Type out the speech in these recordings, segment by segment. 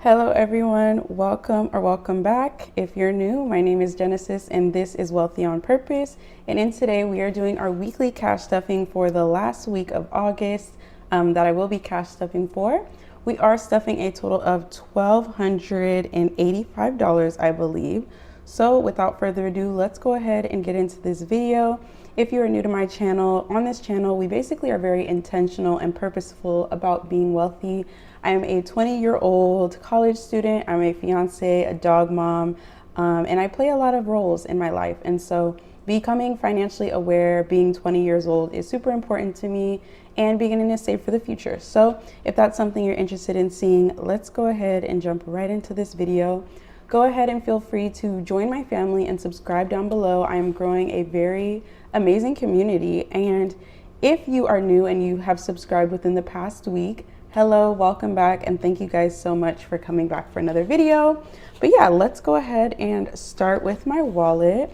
Hello everyone, welcome back. If you're new, my name is Genesis and this is Wealthy on Purpose. And in today we are doing our weekly cash stuffing for the last week of August that I will be cash stuffing for. We are stuffing a total of $1,285, I believe. So without further ado, let's go ahead and get into this video. If you are new to my channel, on this channel, we basically are very intentional and purposeful about being wealthy. I am a 20-year-old college student. I'm a fiance, a dog mom, and I play a lot of roles in my life. And so becoming financially aware, being 20 years old is super important to me, and beginning to save for the future. So if that's something you're interested in seeing, let's go ahead and jump right into this video. Go ahead and feel free to join my family and subscribe down below. I am growing a very amazing community. And if you are new and you have subscribed within the past week, hello, welcome back, and thank you guys so much for coming back for another video. But yeah, let's go ahead and start with my wallet.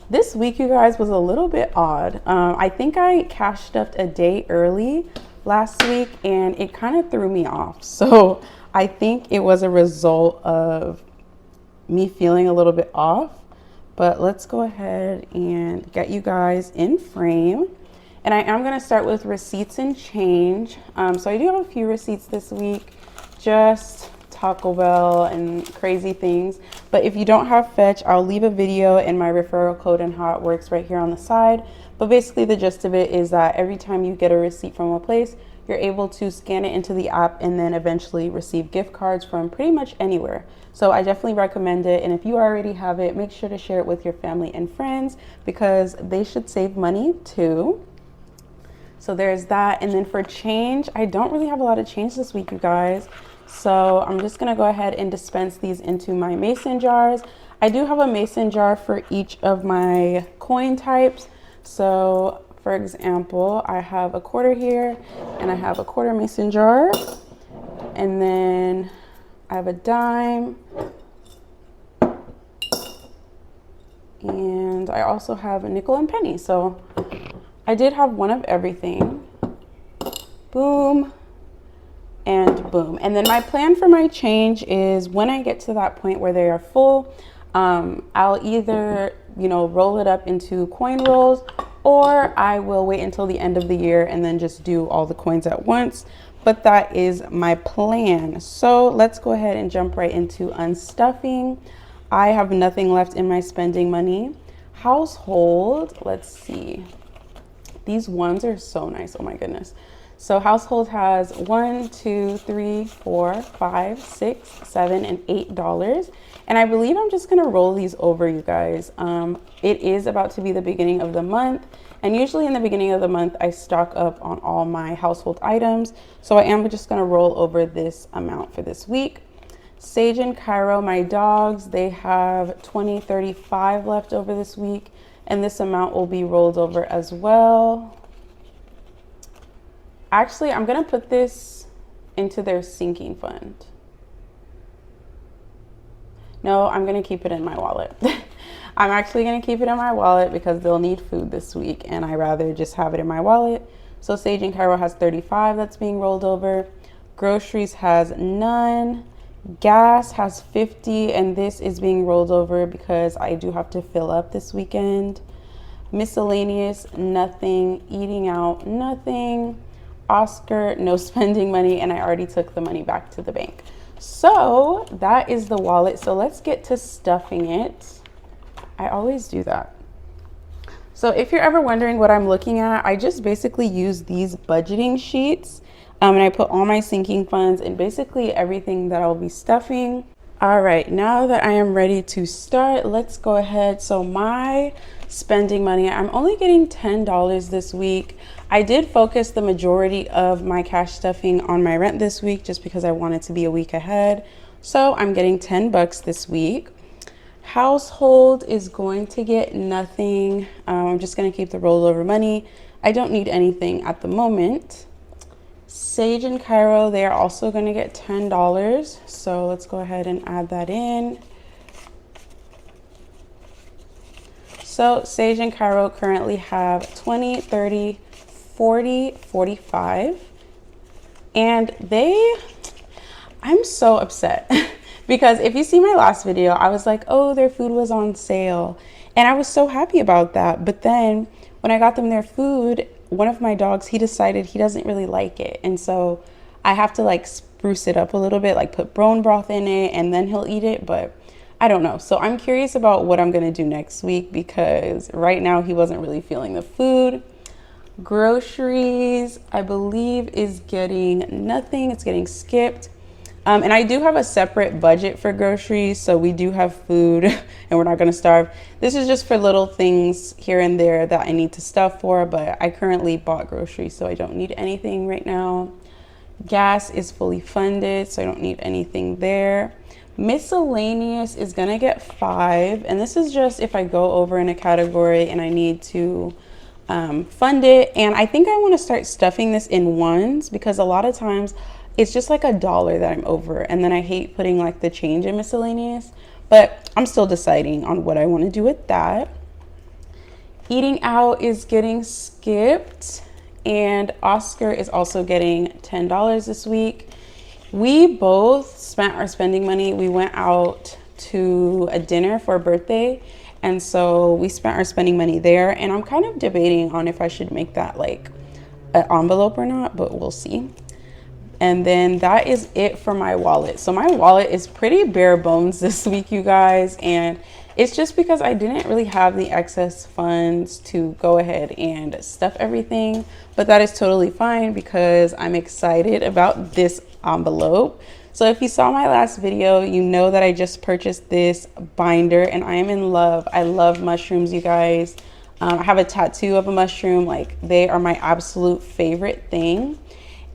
This week, you guys, was a little bit odd. I think I cash stuffed a day early last week and it kind of threw me off. So I think it was a result of me feeling a little bit off, but let's go ahead and get you guys in frame. And I am going to start with receipts and change. So I do have a few receipts this week, just Taco Bell and crazy things. But if you don't have Fetch, I'll leave a video and my referral code and how it works right here on the side. But basically the gist of it is that every time you get a receipt from a place, you're able to scan it into the app and then eventually receive gift cards from pretty much anywhere. So I definitely recommend it. And if you already have it, make sure to share it with your family and friends because they should save money too. So there's that. And then for change, I don't really have a lot of change this week, you guys. So I'm just gonna go ahead and dispense these into my mason jars. I do have a mason jar for each of my coin types. So for example, I have a quarter here and I have a quarter mason jar. And then I have a dime. And I also have a nickel and penny. So I did have one of everything. Boom and boom. And then my plan for my change is when I get to that point where they are full, I'll either, roll it up into coin rolls, or I will wait until the end of the year and then just do all the coins at once. But that is my plan. So let's go ahead and jump right into unstuffing. I have nothing left in my spending money. Household, let's see. These ones are so nice, oh my goodness. So household has 1, 2, 3, 4, 5, 6, 7, and $8. And I believe I'm just gonna roll these over, you guys. It is about to be the beginning of the month. And usually in the beginning of the month, I stock up on all my household items. So I am just gonna roll over this amount for this week. Sage and Cairo, my dogs, they have 20, 35 left over this week. And this amount will be rolled over as well. Actually, I'm gonna put this into their sinking fund. No, I'm gonna keep it in my wallet. I'm actually gonna keep it in my wallet because they'll need food this week and I rather just have it in my wallet. So Sage and Cairo has 35 that's being rolled over. Groceries has none. Gas has 50 and this is being rolled over because I do have to fill up this weekend. Miscellaneous, nothing. Eating out, nothing. Oscar, no spending money, and I already took the money back to the bank. So that is the wallet. So let's get to stuffing it. I always do that. So if you're ever wondering what I'm looking at, I just basically use these budgeting sheets. And I put all my sinking funds and basically everything that I'll be stuffing. All right, now that I am ready to start, let's go ahead. So my spending money, I'm only getting $10 this week. I did focus the majority of my cash stuffing on my rent this week just because I wanted to be a week ahead. So I'm getting 10 bucks this week. Household is going to get nothing. I'm just gonna keep the rollover money. I don't need anything at the moment. Sage and Cairo, they are also going to get $10. So let's go ahead and add that in. So Sage and Cairo currently have 20, 30, 40, 45. And I'm so upset because if you see my last video, I was like, oh, their food was on sale. And I was so happy about that. But then when I got them their food, one of my dogs, he decided he doesn't really like it. And so I have to like spruce it up a little bit, like put bone broth in it and then he'll eat it. But I don't know. So I'm curious about what I'm going to do next week because right now he wasn't really feeling the food. Groceries, I believe, is getting nothing. It's getting skipped. And I do have a separate budget for groceries. So we do have food and we're not going to starve. This is just for little things here and there that I need to stuff for. But I currently bought groceries, so I don't need anything right now. Gas is fully funded, so I don't need anything there. Miscellaneous is going to get 5. And this is just if I go over in a category and I need to fund it. And I think I want to start stuffing this in ones because a lot of times it's just like $1 that I'm over. And then I hate putting like the change in miscellaneous, but I'm still deciding on what I want to do with that. Eating out is getting skipped. And Oscar is also getting $10 this week. We both spent our spending money. We went out to a dinner for a birthday. And so we spent our spending money there. And I'm kind of debating on if I should make that like an envelope or not, but we'll see. And then that is it for my wallet. So my wallet is pretty bare bones this week, you guys. And it's just because I didn't really have the excess funds to go ahead and stuff everything. But that is totally fine because I'm excited about this envelope. So if you saw my last video, you know that I just purchased this binder and I am in love. I love mushrooms, you guys. I have a tattoo of a mushroom. Like, they are my absolute favorite thing.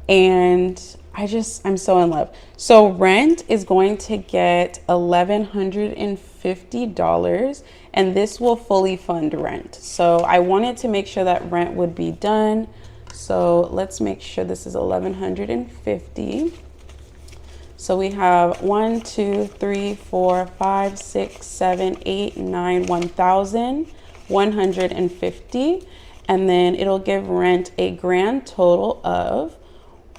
And I'm so in love. So rent is going to get $1,150 and this will fully fund rent. So I wanted to make sure that rent would be done. So let's make sure this is $1,150. So we have 1, 2, 3, 4, 5, 6, 7, 8, 9, 1,150. And then it'll give rent a grand total of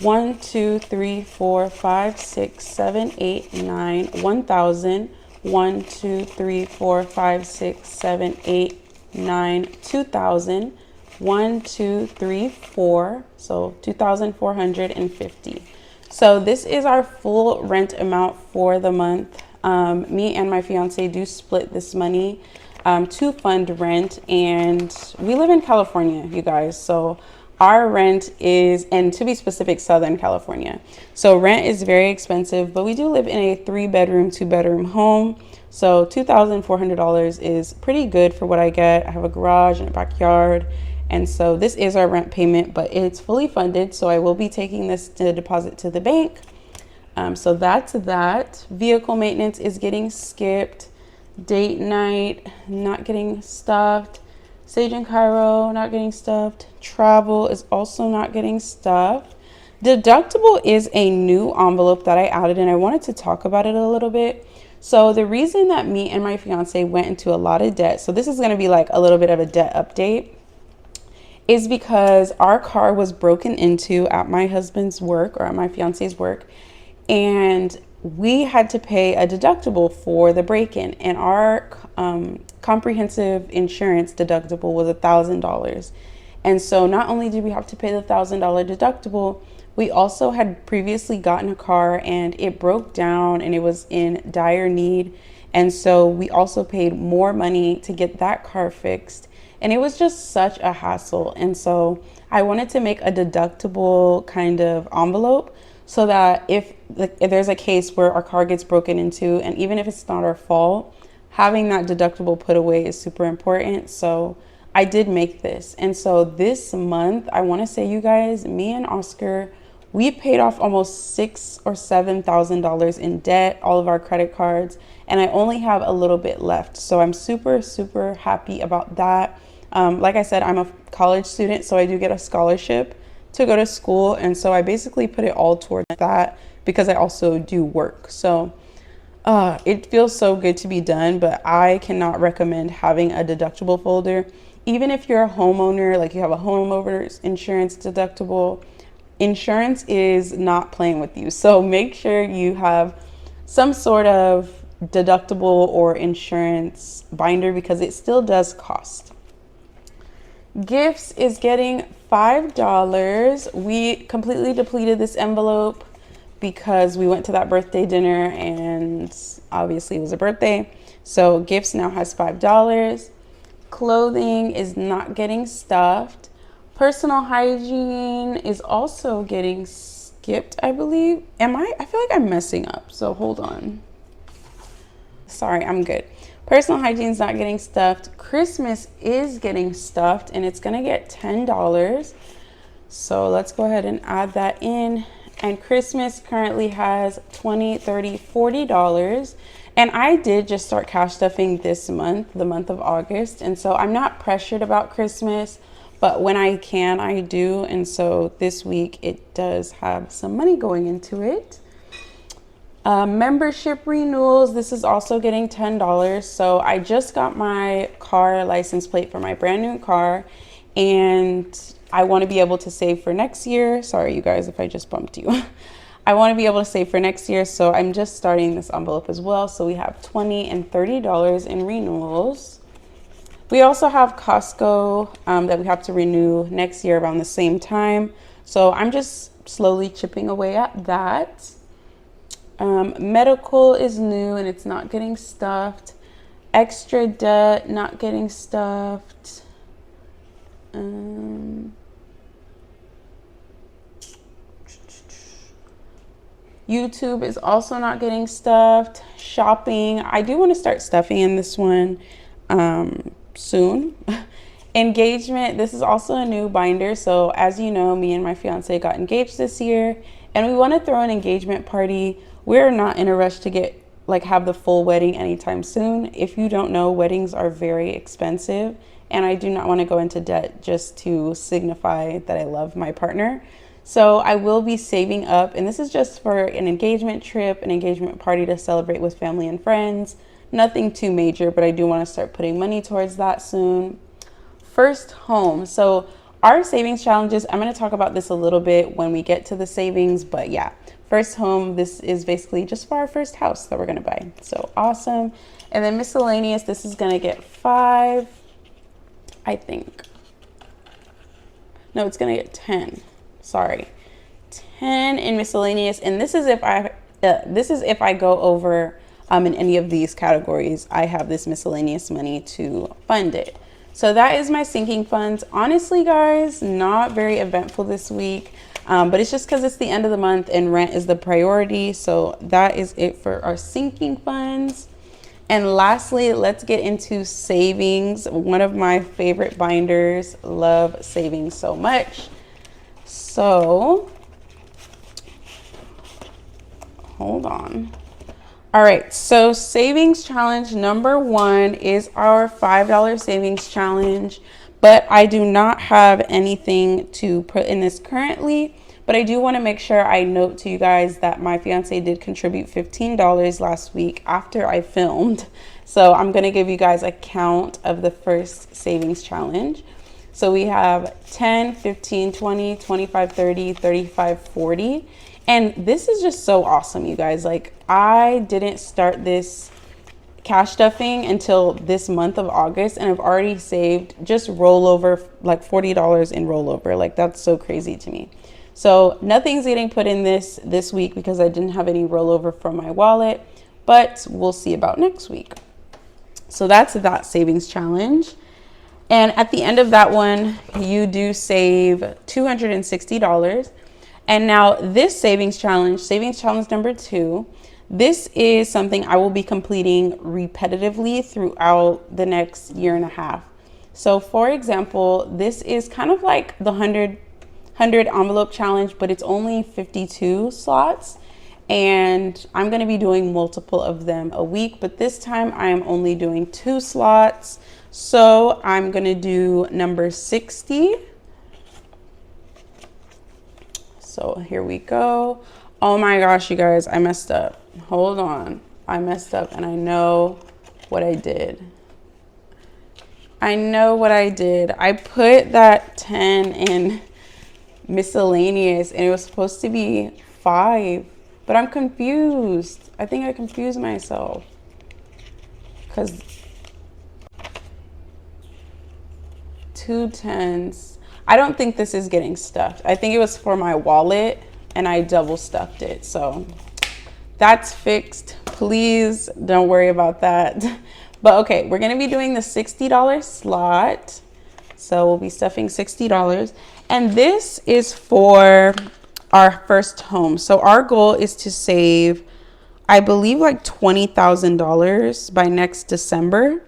1, 2, 3, 4, 5, 6, 7, 8, 9, 1,000. 1, 2, 3, 4, 5, 6, 7, 8, 9, 2,000. 1, 2, 3, 4. So 2,450. So this is our full rent amount for the month. Me and my fiance do split this money to fund rent, and we live in California, you guys. So our rent is, and to be specific, Southern California. So rent is very expensive, but we do live in a 3-bedroom, 2-bedroom home. So $2,400 is pretty good for what I get. I have a garage and a backyard. And so this is our rent payment, but it's fully funded. So I will be taking this to deposit to the bank. So that's that. Vehicle maintenance is getting skipped. Date night, not getting stuffed. Sage and Cairo, not getting stuffed. Travel is also not getting stuffed. Deductible is a new envelope that I added, and I wanted to talk about it a little bit. So the reason that me and my fiance went into a lot of debt, so this is going to be like a little bit of a debt update, is because our car was broken into at my husband's work, or at my fiance's work, and we had to pay a deductible for the break-in, and our comprehensive insurance deductible was $1,000. And so not only did we have to pay the $1,000 deductible, we also had previously gotten a car and it broke down and it was in dire need. And so we also paid more money to get that car fixed. And it was just such a hassle. And so I wanted to make a deductible kind of envelope so that if there's a case where our car gets broken into, and even if it's not our fault, having that deductible put away is super important. So I did make this. And so this month, I want to say, you guys, me and Oscar, we paid off almost $6,000 or $7,000 in debt, all of our credit cards, and I only have a little bit left. So I'm super, super happy about that. Like I said, I'm a college student, so I do get a scholarship to go to school. And so I basically put it all towards that because I also do work. So it feels so good to be done, but I cannot recommend having a deductible folder. Even if you're a homeowner, like you have a homeowner's insurance deductible, insurance is not playing with you. So make sure you have some sort of deductible or insurance binder because it still does cost. Gifts is getting $5. We completely depleted this envelope because we went to that birthday dinner and obviously it was a birthday. So gifts now has $5. Clothing is not getting stuffed. Personal hygiene is also getting skipped, I believe. I feel like I'm messing up, so hold on. Sorry, I'm good. Personal hygiene is not getting stuffed. Christmas is getting stuffed and it's gonna get $10. So let's go ahead and add that in. And Christmas currently has $20, $30, $40. And I did just start cash stuffing this month, the month of August. And so I'm not pressured about Christmas, but when I can, I do. And so this week it does have some money going into it. Membership renewals, this is also getting $10. So I just got my car license plate for my brand new car and I want to be able to save for next year. Sorry, you guys, if I just bumped you. I want to be able to save for next year. So I'm just starting this envelope as well. So we have $20 and $30 in renewals. We also have Costco that we have to renew next year around the same time. So I'm just slowly chipping away at that. Medical is new and it's not getting stuffed. Extra debt, not getting stuffed. YouTube is also not getting stuffed. Shopping, I do want to start stuffing in this one soon. Engagement, this is also a new binder. So as you know, me and my fiance got engaged this year and we want to throw an engagement party. We're not in a rush to have the full wedding anytime soon. If you don't know, weddings are very expensive and I do not want to go into debt just to signify that I love my partner. So I will be saving up, and this is just for an engagement trip, an engagement party to celebrate with family and friends. Nothing too major, but I do want to start putting money towards that soon. First home. So our savings challenges, I'm going to talk about this a little bit when we get to the savings, but yeah, first home, this is basically just for our first house that we're going to buy. So awesome. And then miscellaneous, this is going to get 5, I think. No, it's going to get 10. Sorry, 10 in miscellaneous, and this is if I go over in any of these categories. I have this miscellaneous money to fund it. So that is my sinking funds. Honestly, guys, not very eventful this week, but it's just because it's the end of the month and rent is the priority. So that is it for our sinking funds. And lastly, let's get into savings. One of my favorite binders. Love savings so much. So, hold on. All right, so savings challenge number 1 is our $5 savings challenge, but I do not have anything to put in this currently, but I do want to make sure I note to you guys that my fiance did contribute $15 last week after I filmed. So I'm going to give you guys a count of the first savings challenge. So we have 10, 15, 20, 25, 30, 35, 40. And this is just so awesome, you guys. Like, I didn't start this cash stuffing until this month of August, and I've already saved just rollover, like $40 in rollover. Like, that's so crazy to me. So nothing's getting put in this week because I didn't have any rollover from my wallet, but we'll see about next week. So that's that savings challenge. And at the end of that one, you do save $260. And now this savings challenge number 2, this is something I will be completing repetitively throughout the next year and a half. So for example, this is kind of like the 100 envelope challenge, but it's only 52 slots. And I'm going to be doing multiple of them a week, but this time I am only doing 2 slots. So I'm going to do number 60. So here we go. Oh my gosh, you guys, I messed up. Hold on. I messed up and I know what I did. I put that 10 in miscellaneous, and it was supposed to be 5, but I'm confused. I think I confused myself because 2 10s. I don't think this is getting stuffed. I think it was for my wallet and I double stuffed it. So that's fixed. Please don't worry about that. But okay, we're gonna be doing the $60 slot. So we'll be stuffing $60. And this is for our first home. So our goal is to save, I believe, like $20,000 by next December.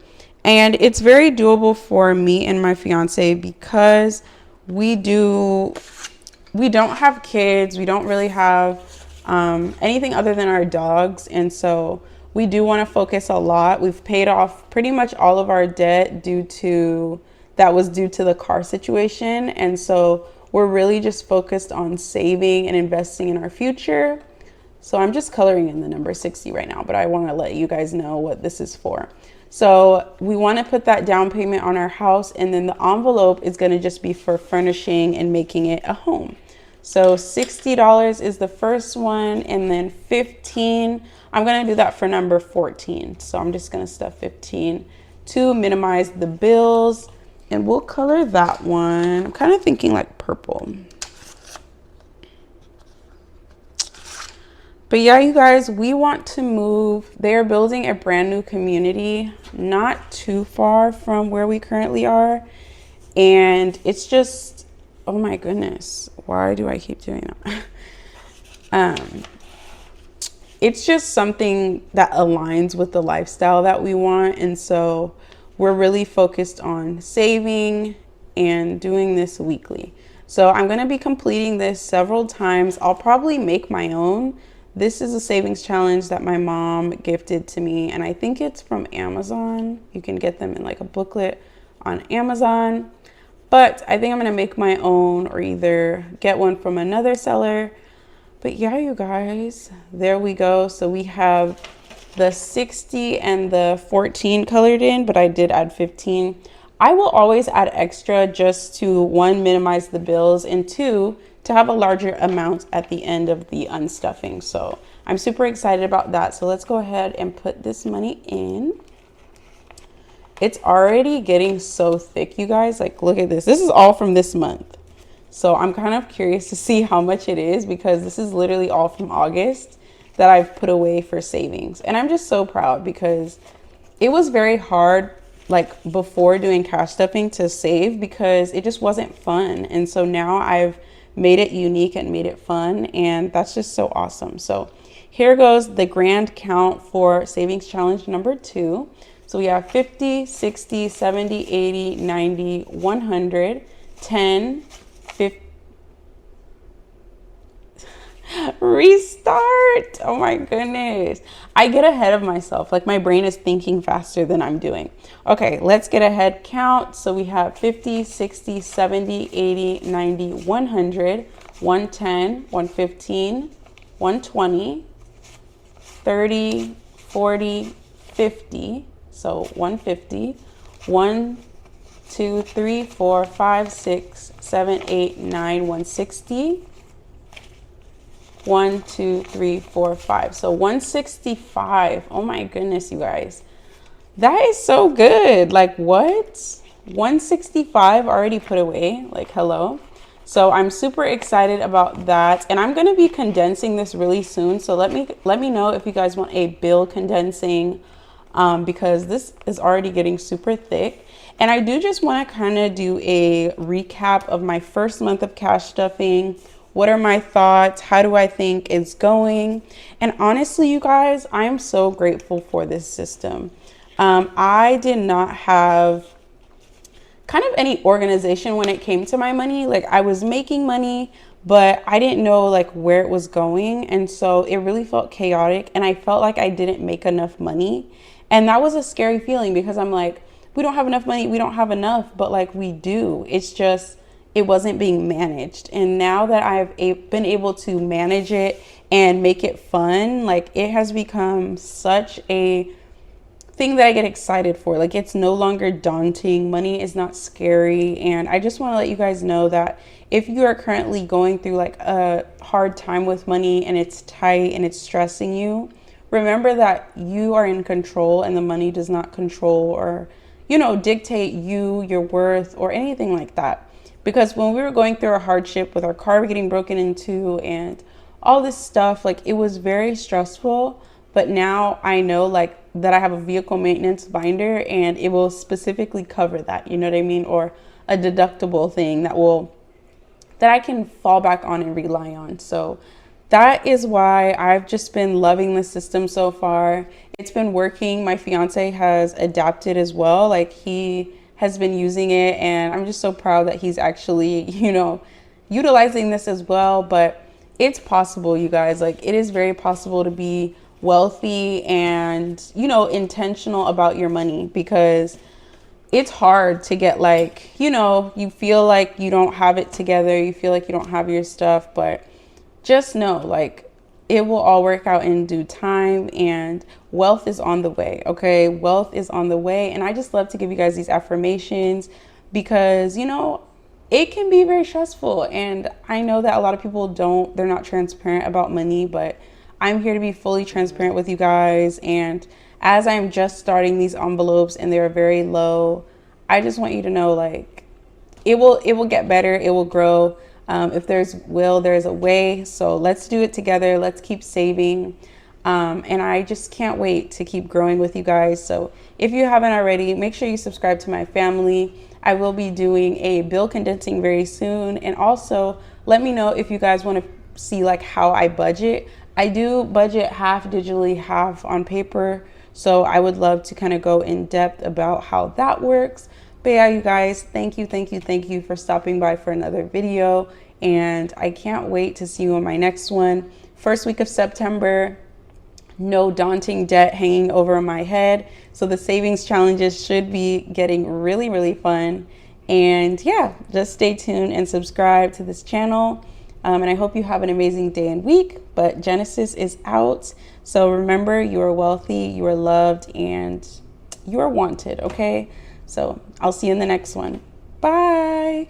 And it's very doable for me and my fiance because we don't have kids. We don't really have anything other than our dogs. And so we do want to focus a lot. We've paid off pretty much all of our debt that was due to the car situation. And so we're really just focused on saving and investing in our future. So I'm just coloring in the number 60 right now, but I want to let you guys know what this is for. So we want to put that down payment on our house, and then the envelope is going to just be for furnishing and making it a home. So $60 is the first one, and then 15, I'm going to do that for number 14. So I'm just going to stuff 15 to minimize the bills, and we'll color that one. I'm kind of thinking like purple. But yeah, you guys, we want to move. They're building a brand new community not too far from where we currently are. And it's just, oh my goodness, why do I keep doing that? It's just something that aligns with the lifestyle that we want. And so we're really focused on saving and doing this weekly. So I'm going to be completing this several times. I'll probably make my own. This is a savings challenge that my mom gifted to me, and I think it's from Amazon. You can get them in like a booklet on Amazon, but I think I'm gonna make my own or either get one from another seller. But yeah, you guys, there we go. So we have the 60 and the 14 colored in, but I did add 15. I will always add extra just to, 1, minimize the bills, and 2, to have a larger amount at the end of the unstuffing. So I'm super excited about that. So let's go ahead and put this money in. It's already getting so thick, you guys. Like, look at this. This is all from this month. So I'm kind of curious to see how much it is, because this is literally all from August that I've put away for savings. And I'm just so proud because it was very hard, like before doing cash stuffing, to save because it just wasn't fun. And so now I've made it unique and made it fun, and that's just so awesome. So here goes the grand count for savings challenge number 2. So we have 50, 60, 70, 80, 90, 100, 10, 50. Restart. Oh my goodness. I get ahead of myself. Like, my brain is thinking faster than I'm doing. Okay, let's get a head count. So we have 50, 60, 70, 80, 90, 100, 110, 115, 120, 30, 40, 50. So 150, 1, 2, 3, 4, 5, 6, 7, 8, 9, 160. 1, 2, 3, 4, 5. So 165. Oh my goodness, you guys. That is so good. Like, what? 165 already put away. Like, hello. So I'm super excited about that. And I'm going to be condensing this really soon. So let me know if you guys want a bill condensing, because this is already getting super thick. And I do just want to kind of do a recap of my first month of cash stuffing. What are my thoughts? How do I think it's going? And honestly, you guys, I am so grateful for this system. I did not have kind of any organization when it came to my money. Like, I was making money, but I didn't know like where it was going. And so it really felt chaotic, and I felt like I didn't make enough money. And that was a scary feeling, because I'm like, we don't have enough money. We don't have enough, but like, we do. It's just, it wasn't being managed. And now that I've been able to manage it and make it fun, like, it has become such a thing that I get excited for. Like, it's no longer daunting. Money is not scary. And I just want to let you guys know that if you are currently going through like a hard time with money and it's tight and it's stressing you, remember that you are in control and the money does not control or, you know, dictate you, your worth, or anything like that. Because when we were going through a hardship with our car getting broken into and all this stuff, like, it was very stressful. But now I know like that I have a vehicle maintenance binder and it will specifically cover that, you know what I mean? Or a deductible thing that I can fall back on and rely on. So that is why I've just been loving the system so far. It's been working. My fiance has adapted as well. Like, he has been using it and I'm just so proud that he's actually, you know, utilizing this as well. But it's possible, you guys. Like, it is very possible to be wealthy and, you know, intentional about your money, because it's hard to get, like, you know, you feel like you don't have it together, you feel like you don't have your stuff, but just know, like, it will all work out in due time and wealth is on the way. Okay, wealth is on the way. And I just love to give you guys these affirmations because, you know, it can be very stressful, and I know that a lot of people they're not transparent about money, but I'm here to be fully transparent with you guys. And as I'm just starting these envelopes and they're very low, I just want you to know, like, it will get better. It will grow. If there's will, there's a way. So let's do it together. Let's keep saving. And I just can't wait to keep growing with you guys. So if you haven't already, make sure you subscribe to my family. I will be doing a bill condensing very soon. And also let me know if you guys want to see like how I budget. I do budget half digitally, half on paper. So I would love to kind of go in depth about how that works. But yeah, you guys, thank you for stopping by for another video. And I can't wait to see you on my next one. First week of September, no daunting debt hanging over my head. So the savings challenges should be getting really, really fun. And yeah, just stay tuned and subscribe to this channel. And I hope you have an amazing day and week. But Genesis is out. So remember, you are wealthy, you are loved, and you are wanted, okay? So I'll see you in the next one. Bye.